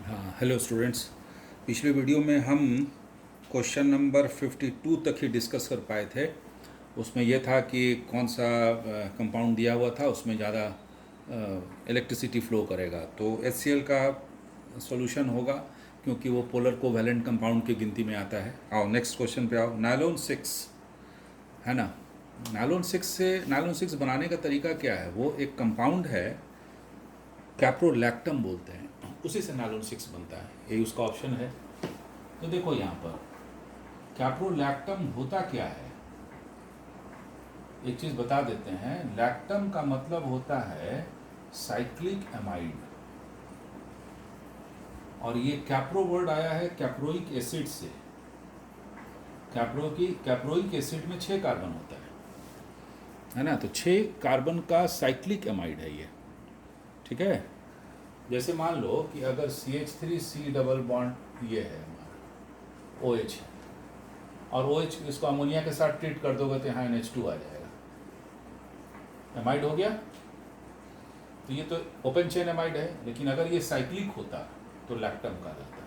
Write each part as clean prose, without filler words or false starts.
हाँ, hello students. पिछले video में हम क्वेश्चन नंबर 52 तक ही डिस्कस कर पाए थे। उसमें यह था कि कौन सा कंपाउंड दिया हुआ था उसमें ज़्यादा इलेक्ट्रिसिटी फ्लो करेगा, तो HCl का सॉल्यूशन होगा क्योंकि वो पोलर कोवैलेंट कंपाउंड की गिनती में आता है। आओ नेक्स्ट क्वेश्चन पे आओ। नायलॉन 6 है ना। नायलॉन 6 बनाने का तरीका क्या है? वो एक कंपाउंड है, कैप्रोलैक्टम बोलते हैं, उसी से नायलॉन 6 बनता है। यही उसका ऑप्शन है। तो देखो यहाँ पर कैप्रोलैक्टम होता क्या है, एक चीज़ बता देते हैं। लैक्टम का मतलब होता है साइक्लिक एमाइड, और ये कैप्रो वर्ड आया है कैप्रोइक एसिड से। कैप्रोइक एसिड में 6 कार्बन होता है ना, तो 6 कार्बन का साइक्लिक एमाइड है ये। ठीक है, जैसे मान लो कि अगर CH3C डबल बॉन्ड ये है हमारा OH है, और OH इसको अमोनिया के साथ ट्रीट कर दोगे तो यहाँ NH2 आ जाएगा, एमाइड हो गया। तो ये तो ओपन चेन एमाइड है, लेकिन अगर ये साइक्लिक होता तो लैक्टम का रहता।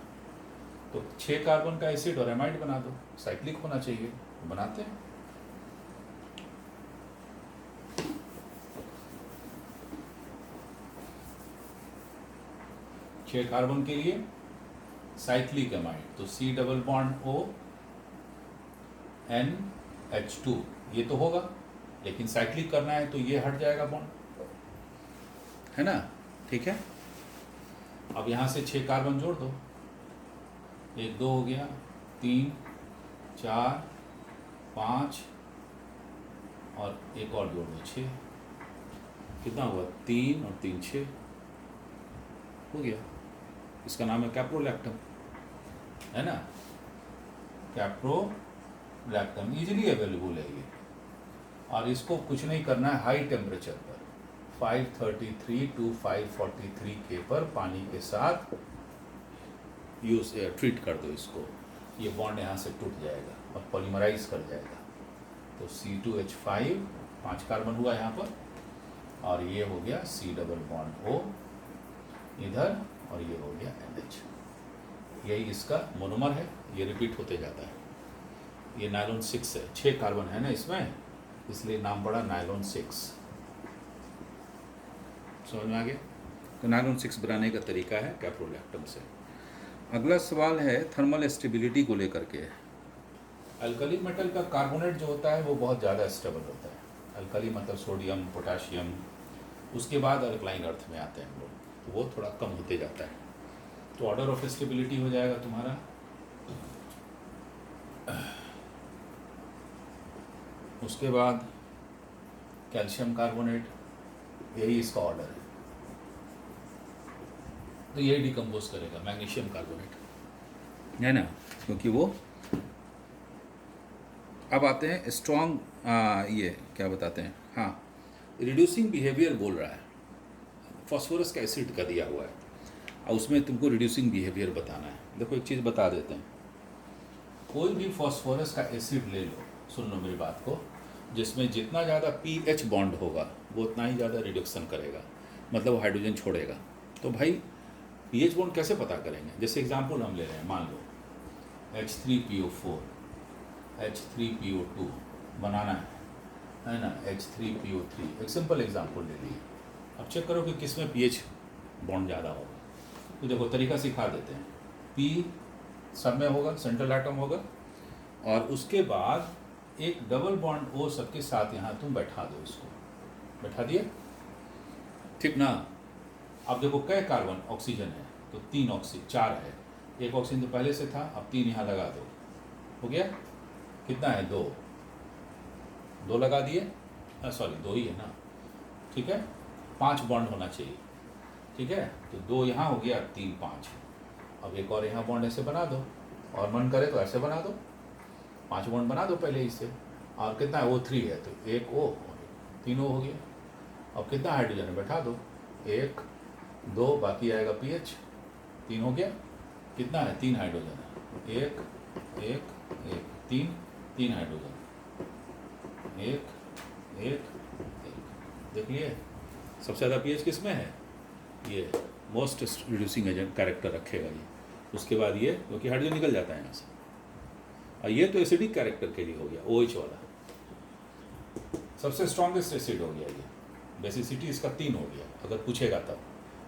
तो 6 कार्बन का एसिड और एमाइड बना दो, साइक्लिक होना चाहिए, तो बनाते हैं। छह कार्बन के लिए साइक्लिक एमाइड, तो C double bond O NH2 ये तो होगा, लेकिन साइक्लिक करना है तो ये हट जाएगा बॉन्ड, है ना। ठीक है, अब यहाँ से 6 कार्बन जोड़ दो, 1 2 हो गया, 3 4 5 और एक और जोड़ दो 6। कितना हुआ? 3 और 3 6 हो गया। इसका नाम है कैप्रोलैक्टम, है ना। कैप्रोलैक्टम इजीली अवेलेबल है ये, और इसको कुछ नहीं करना है, हाई टेम्परेचर पर 533 to 543 K पर पानी के साथ ट्रीट कर दो इसको। ये बॉन्ड यहाँ से टूट जाएगा और पॉलीमराइज कर जाएगा। तो C2H5 5 कार्बन हुआ यहाँ पर, और ये हो गया C डबल बॉन्ड O इधर, और ये हो गया NH। यही इसका मोनोमर है, ये रिपीट होते जाता है। ये नायलॉन 6 है, 6 कार्बन है ना इसमें, इसलिए नाम पड़ा नायलॉन 6। समझ में आ गया? तो नायलॉन 6 बनाने का तरीका है कैप्रोलैक्टम से। अगला सवाल है थर्मल स्टेबिलिटी को लेकर के। अल्कली मेटल का कार्बोनेट जो होता है वो बहुत ज़्यादा स्टेबल होता है। अल्कली मतलब सोडियम पोटाशियम, उसके बाद अल्कलाइन अर्थ में आते हैं हम लोग, तो वो थोड़ा कम होते जाता है। तो ऑर्डर ऑफ स्टेबिलिटी हो जाएगा तुम्हारा उसके बाद कैल्शियम कार्बोनेट, यही इसका ऑर्डर है। तो यही डिकम्पोज करेगा मैग्नीशियम कार्बोनेट, है ना, क्योंकि वो। अब आते हैं स्ट्रॉन्ग, ये क्या बताते हैं, हाँ, रिड्यूसिंग बिहेवियर बोल रहा है। फॉस्फोरस का एसिड का दिया हुआ है और उसमें तुमको रिड्यूसिंग बिहेवियर बताना है। देखो एक चीज़ बता देते हैं, कोई भी फॉस्फोरस का एसिड ले लो, सुन लो मेरी बात को, जिसमें जितना ज़्यादा pH बॉन्ड होगा वो उतना ही ज़्यादा रिडक्शन करेगा, मतलब वो हाइड्रोजन छोड़ेगा। तो भाई pH बॉन्ड कैसे पता करेंगे? जैसे एग्जांपल हम ले रहे हैं, मान लो H3PO4 H3PO2 बनाना है ना, H3PO3, एक सिंपल एग्जांपल ले लिए। अब चेक करो कि किस में pH बॉन्ड ज़्यादा होगा। तो देखो तरीका सिखा देते हैं। P सब में होगा, सेंट्रल एटम होगा, और उसके बाद एक डबल बॉन्ड O सबके साथ यहाँ तुम बैठा दो, इसको बैठा दिए, ठीक ना। अब देखो कै कार्बन ऑक्सीजन है, तो 4 है, एक ऑक्सीजन तो पहले से था, अब 3 यहाँ लगा दो, हो गया। कितना है? 2 लगा दिए, सॉरी 2 ही है ना, ठीक है। 5 बॉन्ड होना चाहिए, ठीक है। तो 2 यहाँ हो गया, 3 5। अब एक और यहाँ बॉन्ड ऐसे बना दो, और मन करे तो ऐसे बना दो, 5 बॉन्ड बना दो पहले इससे। और कितना है? O3 है, तो 1 O, 3 O हो गया। अब कितना हाइड्रोजन है? बैठा दो, 1 2, बाकी आएगा pH, 3 हो गया। कितना है? 3 हाइड्रोजन है, 1 1 1, 3 हाइड्रोजन, 1 1 1। देख लिए सबसे ज़्यादा pH किस में है? ये मोस्ट रिड्यूसिंग एजेंट कैरेक्टर रखेगा ये, उसके बाद ये, क्योंकि हाइड्रोजन निकल जाता है यहाँ से, और ये तो एसिडिक कैरेक्टर के लिए हो गया, OH वाला सबसे स्ट्रॉन्गेस्ट एसिड हो गया ये, बेसिसिटी इसका 3 हो गया अगर पूछेगा तब,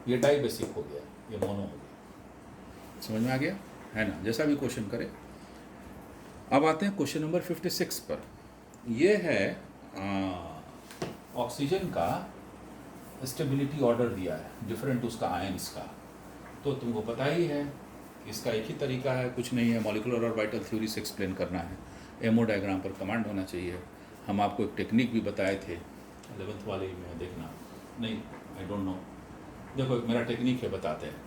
ये डाई बेसिक हो गया, ये मोनो हो गया। समझ में आ गया है ना, जैसा भी क्वेश्चन करे। अब आते हैं क्वेश्चन नंबर 56 पर। ये है ऑक्सीजन का स्टेबिलिटी ऑर्डर दिया है डिफरेंट उसका आयंस का, तो तुमको पता ही है इसका एक ही तरीका है, कुछ नहीं है, मॉलिक्यूलर ऑर्बिटल थ्योरी से एक्सप्लेन करना है, एमओ डायग्राम पर कमांड होना चाहिए। हम आपको एक टेक्निक भी बताए थे 11th वाले में, देखना नहीं, आई डोंट नो, देखो मेरा टेक्निक है, बताते हैं।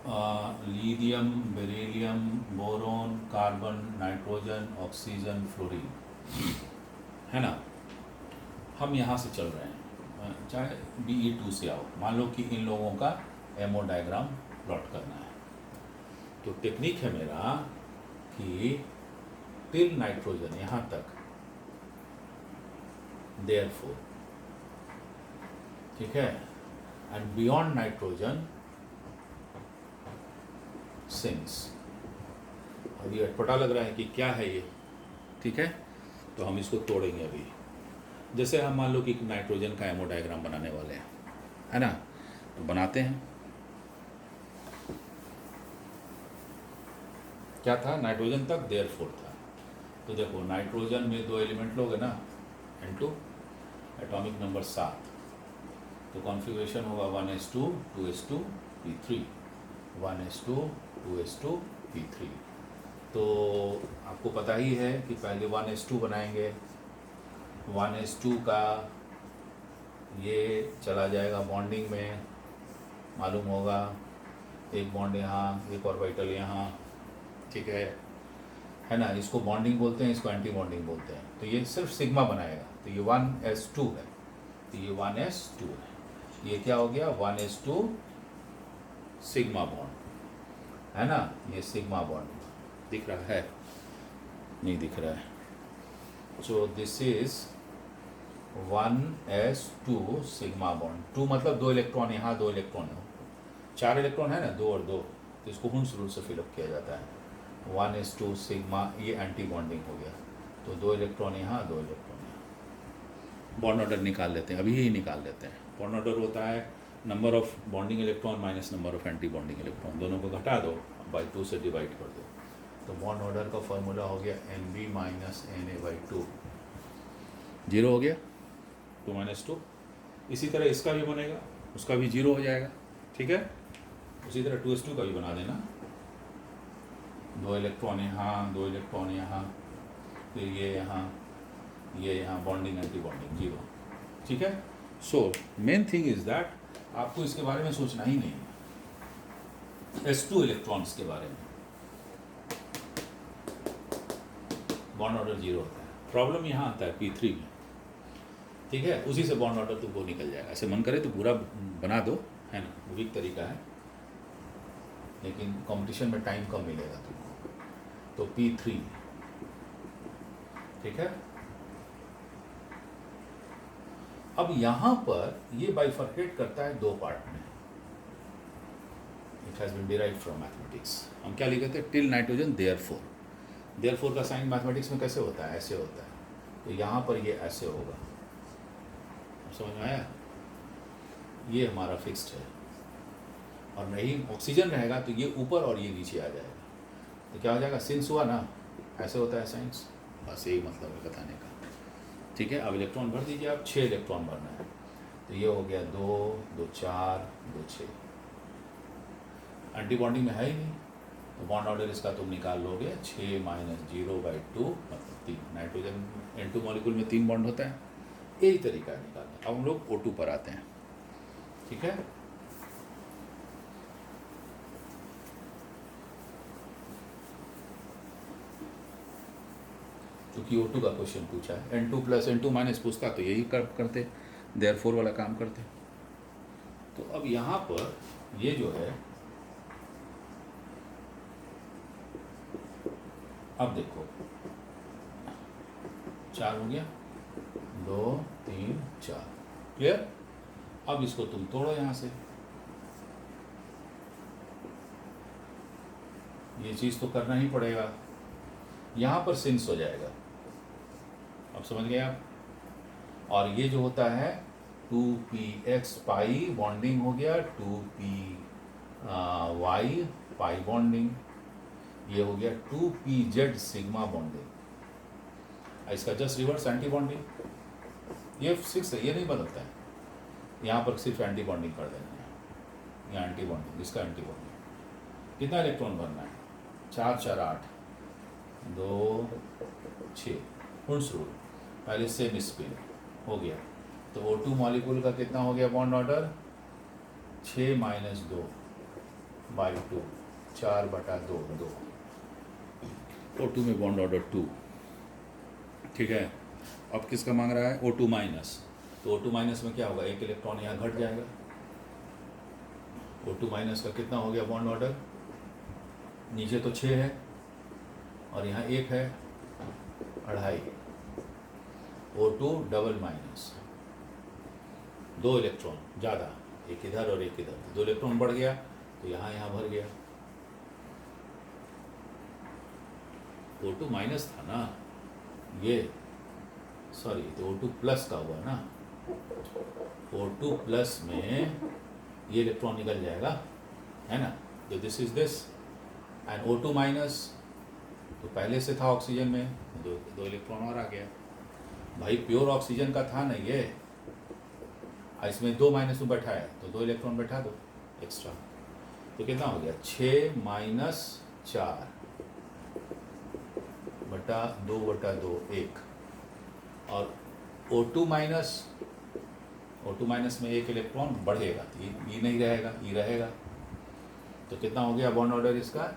Lithium, beryllium, boron, carbon, nitrogen, oxygen, fluorine, है ना। हम यहाँ से चल रहे हैं, चाहे BE2 से आओ, मान लो कि इन लोगों का एमओ डायग्राम प्लॉट करना है, तो टेक्निक है मेरा कि टिल नाइट्रोजन यहाँ तक, देयरफॉर, ठीक है, एंड बियॉन्ड नाइट्रोजन सिंस। अब ये अटपटा लग रहा है कि क्या है ये, ठीक है, तो हम इसको तोड़ेंगे अभी। जैसे हम मान लो कि नाइट्रोजन का एमओ डायग्राम बनाने वाले हैं, है ना, तो बनाते हैं। क्या था, नाइट्रोजन तक देयरफॉर था, तो देखो नाइट्रोजन में 2 एलिमेंट लोगे ना, N2, एटॉमिक नंबर 7, तो कॉन्फ़िगरेशन होगा 1s2 2s2 p3, 1s2 2s2 p3। तो आपको पता ही है कि पहले 1s2 बनाएंगे, 1s2 का ये चला जाएगा बॉन्डिंग में, मालूम होगा, एक बॉन्ड यहाँ, एक ऑर्बिटल यहाँ, ठीक है ना, इसको बॉन्डिंग बोलते हैं, इसको एंटी बॉन्डिंग बोलते हैं। तो ये सिर्फ सिग्मा बनाएगा, तो ये 1s2 है, तो ये 1s2 है, ये क्या हो गया 1s2 सिग्मा बॉन्ड, है ना, ये सिग्मा बॉन्ड दिख रहा है, नहीं दिख रहा है, so this is 1s2 sigma bond, 2 मतलब 2 इलेक्ट्रॉन यहाँ, 2 इलेक्ट्रॉन हो, 4 इलेक्ट्रॉन है ना, 2 और 2, तो इसको हुंस रूल से फिलअप किया जाता है, 1s2 सिग्मा, ये एंटी बॉन्डिंग हो गया, तो 2 इलेक्ट्रॉन यहाँ, 2 इलेक्ट्रॉन यहाँ। बॉन्ड ऑर्डर निकाल लेते हैं, अभी ही निकाल लेते हैं। बॉन्ड ऑर्डर होता है number of bonding electron minus number of anti bonding electron, दोनों को घटा दो, बाई 2 से डिवाइड कर दो, तो बॉन्ड ऑर्डर का फॉर्मूला हो गया NB माइनस Na/2, 0 हो गया, 2 - 2। इसी तरह इसका भी बनेगा, उसका भी 0 हो जाएगा, ठीक है। उसी तरह 2s2 का भी बना देना, 2 इलेक्ट्रॉन यहाँ, 2 इलेक्ट्रॉन यहाँ, फिर ये यहाँ, बॉन्डिंग एंटी बॉन्डिंग 0, ठीक है। So main thing is that आपको इसके बारे में सोचना ही नहीं है, s2 इलेक्ट्रॉन्स के बारे में, बॉन्ड ऑर्डर 0 होता है। प्रॉब्लम यहाँ आता है P3 में, ठीक है, उसी से बॉन्ड ऑर्डर तुमको निकल जाएगा। ऐसे मन करे तो पूरा बना दो, है ना, वो वीक तरीका है, लेकिन कंपटीशन में टाइम कम मिलेगा तुमको, तो P3, ठीक है। अब यहाँ पर ये बाइफर्केट करता है 2 पार्ट में, it has been derived from mathematics. हम क्या लिखे थे, टिल नाइट्रोजन देयरफॉर, देयरफॉर का साइन मैथमेटिक्स में कैसे होता है, ऐसे होता है, तो यहाँ पर ये ऐसे होगा, समझ में आया, ये हमारा फिक्स्ड है, और नहीं ऑक्सीजन रहेगा तो ये ऊपर और ये नीचे आ जाएगा, तो क्या हो जाएगा, सिंस हुआ ना, ऐसे होता है साइंस, बस यही मतलब है बताने का, ठीक है। अब इलेक्ट्रॉन भर दीजिए आप, 6 इलेक्ट्रॉन भरना है, तो ये हो गया 2 2 4 2 6, एंटी बॉन्डिंग में है ही नहीं, तो बॉन्ड ऑर्डर इसका तुम निकाल लोगे, 6 - 0/2 मतलब 3, नाइट्रोजन N2 मॉलिक्यूल में 3 बॉन्ड होता है, यही तरीका है निकालने। अब हम लोग O2 पर आते हैं, ठीक है। क्योंकि O2 का क्वेश्चन पूछा है, N2 + N2 - पूछता तो यही करते, देयरफॉर वाला काम करते। तो अब यहाँ पर ये जो है, अब देखो 4 हो गया, 2 3 4, क्लियर। अब इसको तुम तोड़ो यहाँ से, ये चीज़ तो करना ही पड़ेगा, यहाँ पर सिंस हो जाएगा। अब समझ गए आप? और ये जो होता है 2px पाई बॉन्डिंग हो गया, 2py पाई बॉन्डिंग, ये हो गया 2pz सिग्मा बॉन्डिंग। इसका जस्ट रिवर्स एंटी बॉन्डिंग, ये फिक्स है, ये नहीं बदलता है। यहाँ पर सिर्फ एंटी बॉन्डिंग कर देना है, यहाँ एंटी बॉन्डिंग, इसका एंटी बॉन्डिंग। कितना इलेक्ट्रॉन भरना है? 4 4 8 2 6 हुंस रूल, पहले सेम स्पिन हो गया। तो O2 मॉलिक्यूल का कितना हो गया बॉन्ड ऑर्डर? 6 - 2/2, 4/2 2। O2 में बॉन्ड ऑर्डर 2, ठीक है। अब किसका मांग रहा है? O2 minus. तो O2 माइनस में क्या होगा? एक इलेक्ट्रॉन यहाँ घट जाएगा। O2 माइनस का कितना हो गया बॉन्ड ऑर्डर? नीचे तो 6 है और यहाँ 1 है, 2.5। O2 डबल माइनस, 2 इलेक्ट्रॉन ज़्यादा, एक इधर और एक इधर, 2 इलेक्ट्रॉन बढ़ गया तो यहाँ भर गया। O2 माइनस था ना ये, सॉरी, तो O2 प्लस का हुआ ना। O2 प्लस में ये इलेक्ट्रॉन निकल जाएगा, है ना। तो this is this, and O2 minus तो पहले से था ऑक्सीजन में, दो इलेक्ट्रॉन और आ गया। भाई प्योर ऑक्सीजन का था ना ये, इसमें 2 माइनस में बैठा है तो 2 इलेक्ट्रॉन बैठा दो एक्स्ट्रा। तो कितना हो गया? 6 - 4 बटा 2/2 1। और O2 माइनस में एक इलेक्ट्रॉन बढ़ेगा तो ये नहीं रहेगा, ये रहेगा। तो कितना हो गया बॉन्ड ऑर्डर इसका?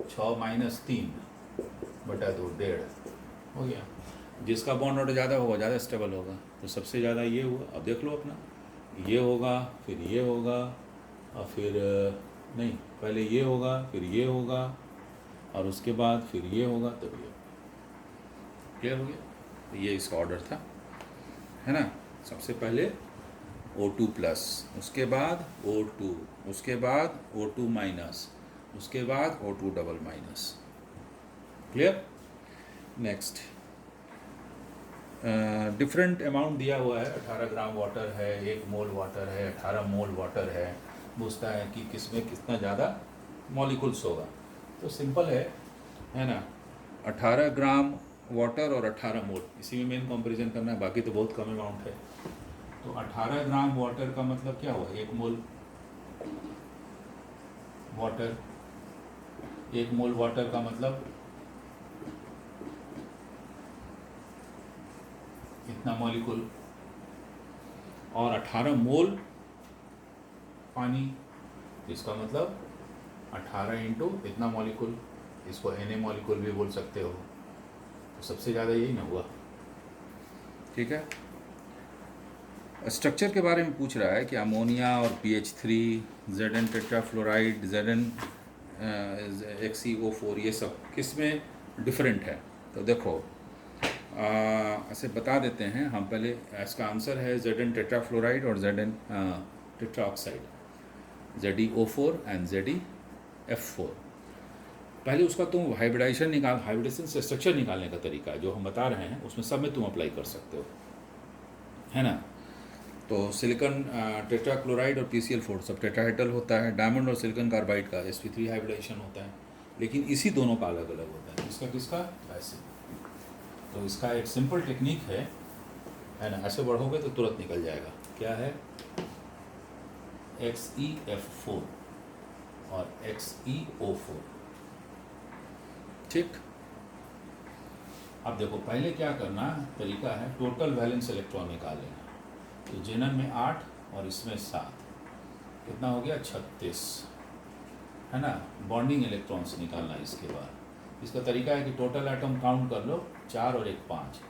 6 - 3/2 1.5 हो गया। जिसका बॉन्ड ऑर्डर ज़्यादा होगा ज़्यादा स्टेबल होगा, तो सबसे ज़्यादा ये हुआ। अब देख लो अपना, ये होगा, फिर ये होगा, और फिर नहीं, पहले ये होगा, फिर ये होगा, और उसके बाद फिर ये होगा, तब ये। क्लियर हो गया? तो ये इसका ऑर्डर था, है ना। सबसे पहले O2 प्लस, उसके बाद O2, उसके बाद O2 माइनस, उसके बाद O2 double minus. Clear? Next, different amount दिया हुआ है। 18 ग्राम वाटर है, 1 मोल वाटर है, 18 मोल वाटर है। पूछता है कि किसमें कितना ज़्यादा मॉलिक्यूल्स होगा। तो सिंपल है ना। 18 ग्राम वाटर और 18 मोल, इसी में मेन कंपैरिजन करना है, बाकी तो बहुत कम अमाउंट है। तो 18 ग्राम वाटर का मतलब क्या हुआ? 1 मोल वाटर, 1 मोल वाटर का मतलब इतना मॉलिक्यूल, और 18 मोल पानी, इसका मतलब 18 इंटू इतना मॉलिक्यूल, इसको Na मॉलिक्यूल भी बोल सकते हो। तो सबसे ज़्यादा यही ना हुआ, ठीक है। स्ट्रक्चर के बारे में पूछ रहा है कि अमोनिया और PH3, Zn tetrafluoride, Zn XeO4, ये सब किस में डिफरेंट है। तो देखो ऐसे बता देते हैं हम पहले। इसका आंसर है Zn टेट्राफ्लोराइड और Zn tetroxide, ZeO4 and ZeF4। पहले उसका तुम हाइब्रिडाइजेशन से स्ट्रक्चर निकालने का तरीका जो हम बता रहे हैं उसमें सब में तुम अप्लाई कर सकते हो, है ना। तो सिलिकॉन टेट्राक्लोराइड और PCl4 सब टेट्राहेड्रल होता है। डायमंड और सिलिकॉन कार्बाइड का sp3 हाइब्रिडाइजेशन होता है, लेकिन इसी दोनों का अलग अलग होता है। इसका किसका? ऐसे। तो इसका एक सिंपल टेक्निक है ना, ऐसे बढ़ोगे तो तुरंत निकल जाएगा। क्या है? XeF4 और XeO4, ठीक। अब देखो पहले क्या करना तरीका है, टोटल वैलेंस इलेक्ट्रॉन निकाल लेना। तो जेनन में 8 और इसमें 7, कितना हो गया? 36, है ना। बॉन्डिंग इलेक्ट्रॉन्स निकालना इसके बाद। इसका तरीका है कि टोटल एटम काउंट कर लो, 4 और 1 5,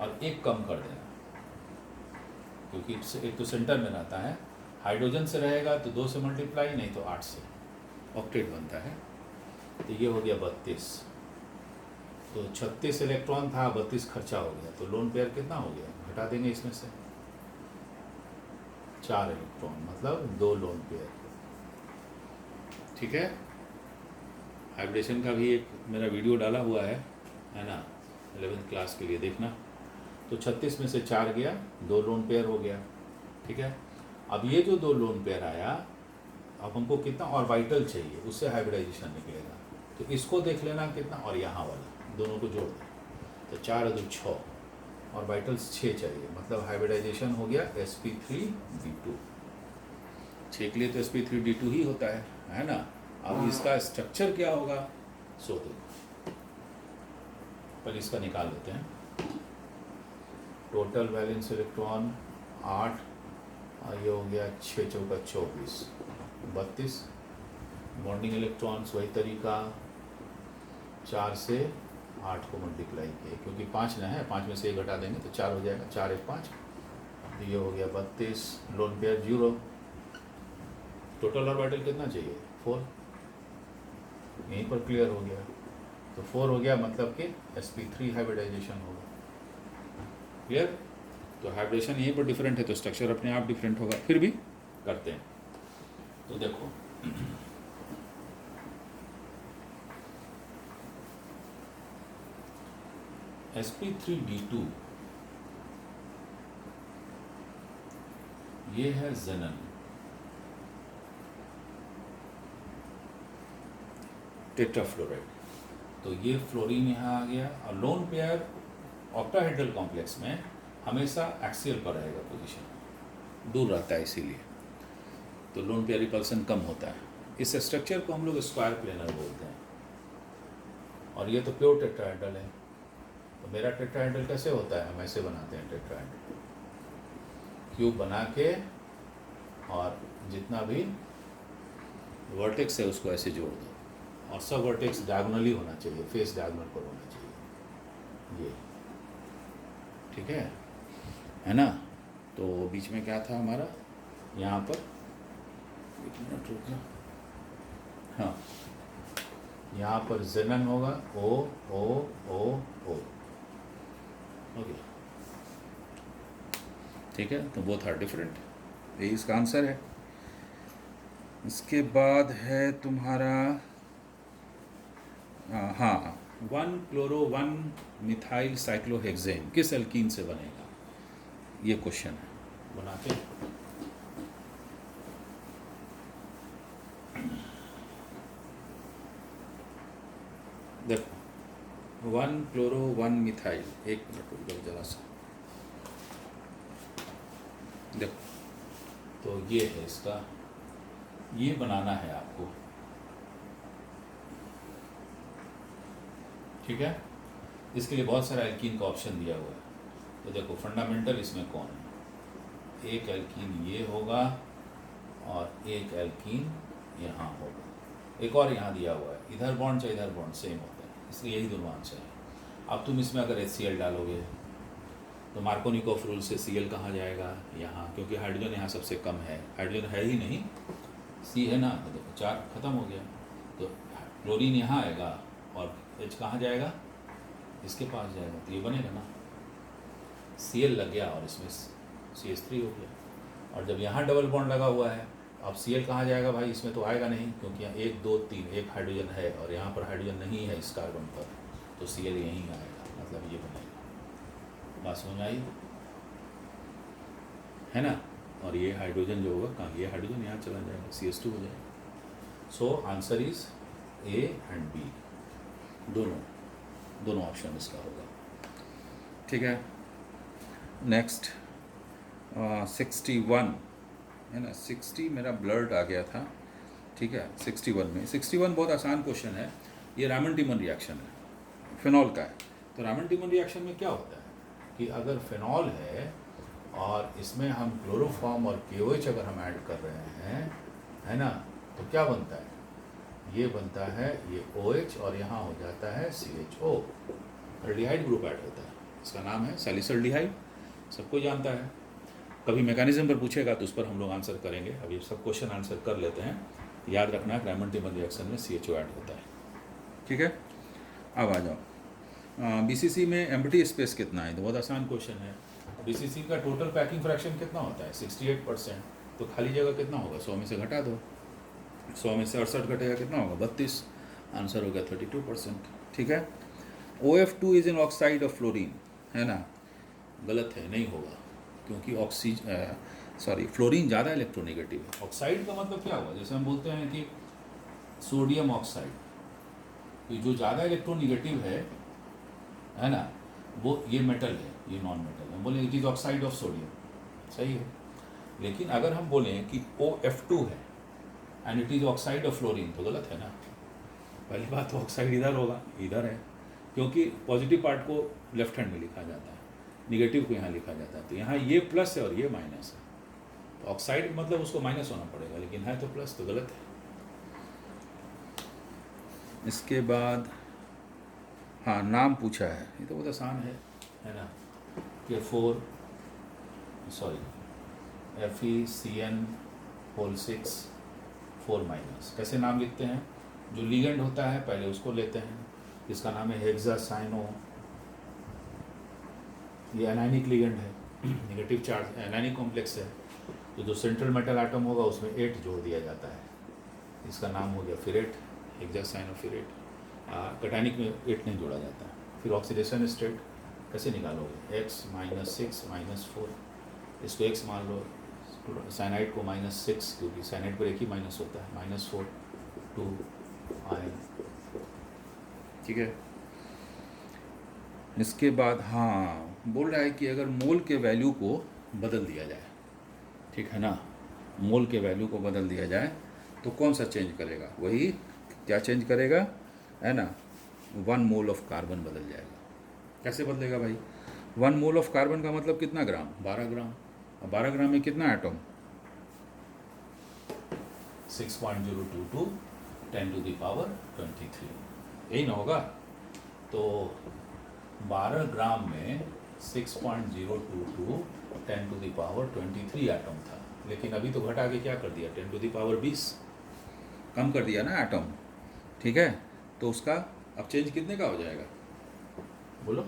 और 1 कम कर देना, क्योंकि एक तो सेंटर में रहता है। हाइड्रोजन से रहेगा तो 2 से मल्टीप्लाई, नहीं तो 8 से, ऑक्टेट बनता है। तो ये हो गया 32। तो 36 इलेक्ट्रॉन था, 32 खर्चा हो गया। तो लोन पेयर कितना हो गया? घटा देंगे इसमें से 4 इलेक्ट्रॉन, मतलब 2 लोन पेयर। ठीक है, हाइब्रिडेशन का भी एक मेरा वीडियो डाला हुआ है ना, 11th क्लास के लिए देखना। तो 36 में से 4 गया, 2 लोन पेयर हो गया। ठीक है, अब ये जो 2 लोन पेयर आया, अब हमको कितना ऑर्बिटल चाहिए, उससे हाइब्रिडाइजेशन निकलेगा। तो इसको देख लेना कितना, और यहाँ वाला दोनों को जोड़ दें, तो 4 और 2 6, ऑर्बिटल्स 6 चाहिए, मतलब हाइब्रिडाइजेशन हो गया sp3d2। 6 के लिए तो sp3d2 ही होता है ना। अब इसका स्ट्रक्चर क्या होगा, सो देखो, पर इसका निकाल लेते हैं। टोटल वैलेंस इलेक्ट्रॉन 8, और ये हो गया 6 चौका 24, 32। बॉन्डिंग इलेक्ट्रॉन्स वही तरीका, 4 से 8 को मल्टीप्लाई किए, क्योंकि 5 ना है, 5 में से 1 घटा देंगे तो 4 हो जाएगा, 4 1 5, तो ये हो गया 32। Lone pair 0। टोटल ऑर्बिटल कितना चाहिए, 4, यहीं पर क्लियर हो गया। तो 4 हो गया, मतलब कि sp3 हाइब्रिडाइजेशन होगा। क्लियर। तो हाइब्रिडेशन यहीं पर डिफरेंट है, तो स्ट्रक्चर अपने आप डिफरेंट होगा, फिर भी करते हैं। तो देखो sp3d2 ये है जेनन, टेट्राफ्लोराइड। तो ये फ्लोरीन यहाँ आ गया, और लोन पेयर ऑक्टाहेड्रल कॉम्प्लेक्स में हमेशा एक्सियल पर रहेगा, पोजीशन दूर रहता है, इसीलिए तो लोन पेयर रिपल्सन कम होता है। इस स्ट्रक्चर को हम लोग स्क्वायर प्लेनर बोलते हैं, और ये तो प्योर टेट्राहेड्रल है। तो मेरा टेट्राहेड्रल कैसे होता है, हम ऐसे बनाते हैं टेट्राहेड्रल, क्यूब बना के, और जितना भी वर्टेक्स है उसको ऐसे जोड़ दो, और सब वर्टेक्स डायगोनली होना चाहिए, फेस डायगोनल पर होना चाहिए, ये ठीक है ना। तो बीच में क्या था हमारा, यहाँ पर 1 मिनट रुक जा, हाँ, यहाँ पर जेनन होगा, ओ ओ ओ ओ, ओके, ठीक है। तो बोथ आर डिफरेंट, यही इसका आंसर है। इसके बाद है तुम्हारा हाँ, 1-chloro-1-मिथाइल साइक्लोहेक्सेन किस एल्कीन से बनेगा, ये क्वेश्चन है, बनाते हैं। देखो 1-chloro-1-मिथाइल, 1 मिनट रुक जाओ जरा सा, देखो तो ये है इसका, ये बनाना है आपको, ठीक है। इसके लिए बहुत सारा एल्कीन का ऑप्शन दिया हुआ है। तो देखो फंडामेंटल इसमें कौन है, एक एल्कीन ये होगा, और एक एल्कीन यहाँ होगा, एक और यहाँ दिया हुआ है, इधर बॉन्ड चाहे इधर बॉन्ड सेम होता है, इसलिए यही दोनों आंसर है। अब तुम इसमें अगर HCl डालोगे तो मार्कोनिकोफ रूल से Cl कहाँ जाएगा, यहाँ, क्योंकि हाइड्रोजन यहाँ सबसे कम है, हाइड्रोजन है ही नहीं, C है ना, तो देखो 4 खत्म हो गया, तो क्लोरीन यहाँ आएगा, और H कहाँ जाएगा, इसके पास जाएगा, तो ये बनेगा ना, Cl लग गया, और इसमें CH3 हो गया। और जब यहाँ डबल बॉन्ड लगा हुआ है, अब Cl कहाँ जाएगा भाई, इसमें तो आएगा नहीं, क्योंकि यहाँ 1 2 3 एक हाइड्रोजन है, और यहाँ पर हाइड्रोजन नहीं है इस कार्बन पर, तो Cl यहीं आएगा, मतलब ये बनेगा। बात समझ आई है ना। और ये हाइड्रोजन जो होगा कहाँ, ये हाइड्रोजन यहाँ चला जाएगा, CH2 हो जाएगा। So answer is A and B, दोनों ऑप्शन इसका होगा, ठीक है। नेक्स्ट 61 है ना, 60 मेरा ब्लर्ड आ गया था, ठीक है। 61 बहुत आसान क्वेश्चन है, ये रामन-टिमन रिएक्शन है, फिनॉल का है। तो रामन-टिमन रिएक्शन में क्या होता है कि अगर फिनॉल है और इसमें हम क्लोरोफॉर्म और KOH अगर हम ऐड कर रहे हैं, है ना, तो क्या बनता है, ये बनता है ये OH, और यहाँ हो जाता है CHO, एल्डिहाइड ग्रुप ऐड होता है, इसका नाम है सैलिसल्डिहाइड, सबको जानता है। कभी मैकेनिज्म पर पूछेगा तो उस पर हम लोग आंसर करेंगे, अभी सब क्वेश्चन आंसर कर लेते हैं। याद रखना रामन-टिमन रिएक्शन में CHO ऐड होता है, ठीक है। अब आ जाओ BCC में एम्प्टी स्पेस कितना है, तो बहुत आसान क्वेश्चन है। BCC का टोटल पैकिंग फ्रैक्शन कितना होता है, 68%। तो खाली जगह कितना होगा, 100 में से घटा दो, 100 में से 68 घटेगा कितना होगा, 32, आंसर हो गया 32%। ठीक है। OF2 is an oxide of fluorine, है ना, गलत है, नहीं होगा, क्योंकि फ्लोरीन ज़्यादा इलेक्ट्रोनेगेटिव है। ऑक्साइड का मतलब क्या हुआ, जैसे हम बोलते हैं कि सोडियम ऑक्साइड, ये जो ज़्यादा इलेक्ट्रोनेगेटिव है ना, वो ये मेटल है, ये नॉन मेटल है, बोले it is oxide of sodium, सही है। लेकिन अगर हम बोलें कि OF2 है and it is oxide of fluorine, तो गलत है ना। पहली बात तो ऑक्साइड इधर होगा, इधर है, क्योंकि पॉजिटिव पार्ट को लेफ्ट हैंड में लिखा जाता है, निगेटिव को यहाँ लिखा जाता है, तो यहाँ ये प्लस है और ये माइनस है, तो ऑक्साइड मतलब उसको माइनस होना पड़ेगा, लेकिन है तो प्लस, तो गलत है। इसके बाद हाँ, नाम पूछा है, ये तो बहुत आसान है ना, कि FeCN6 4-, कैसे नाम लिखते हैं, जो लिगेंड होता है पहले उसको लेते हैं, इसका नाम है हेक्सासाइनो, ये एनायनिक लिगेंड है, नेगेटिव चार्ज एनायनिक कॉम्प्लेक्स है, तो जो सेंट्रल मेटल आटम होगा उसमें 8 जोड़ दिया जाता है, इसका नाम हो गया फिरेट, हेक्सासाइनोफिरेट। कैटायनिक में 8 नहीं जोड़ा जाता है। फिर ऑक्सीडेशन स्टेट कैसे निकालोगे, X -6 -4, इसको X मान लो, साइनाइड को -6, क्योंकि साइनाइड पर एक ही माइनस होता है, -4 2 आयन। ठीक है। इसके बाद हाँ, बोल रहा है कि अगर मोल के वैल्यू को बदल दिया जाए, ठीक है ना, मोल के वैल्यू को बदल दिया जाए तो कौन सा चेंज करेगा, वही क्या चेंज करेगा, है ना, 1 मोल ऑफ कार्बन बदल जाएगा। कैसे बदलेगा भाई, 1 मोल ऑफ कार्बन का मतलब कितना ग्राम, 12 ग्राम, और 12 ग्राम में कितना एटम, 6.022 10⁻23, यही ना होगा। तो 12 ग्राम में 6.022 10⁻23 एटम था, लेकिन अभी तो घटा के क्या कर दिया, 10⁻20 कम कर दिया ना एटम। ठीक है, तो उसका अब चेंज कितने का हो जाएगा, बोलो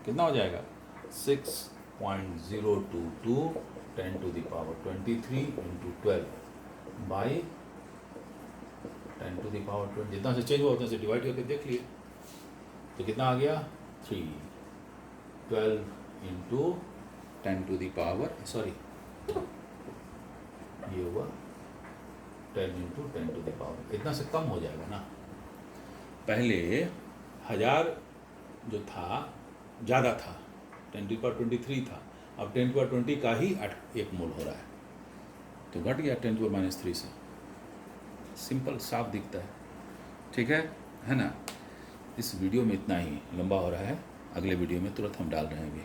कितना हो जाएगा, 6.022 10⁻23 × 12 बाई 10⁻20, जितना से चेंज हुआ उतना से डिवाइड करके देख लिए, तो कितना आ गया, 12 × 10⁻, ये हुआ 10 × 10⁻, इतना से कम हो जाएगा ना। पहले 1000 जो था ज़्यादा था, 10⁻23 था, अब 10⁻20 का ही 1 मोल हो रहा है, तो घट गया 10⁻³ से। सिंपल, साफ दिखता है। ठीक है ना। इस वीडियो में इतना ही, लंबा हो रहा है, अगले वीडियो में तुरंत हम डाल रहे हैं अभी।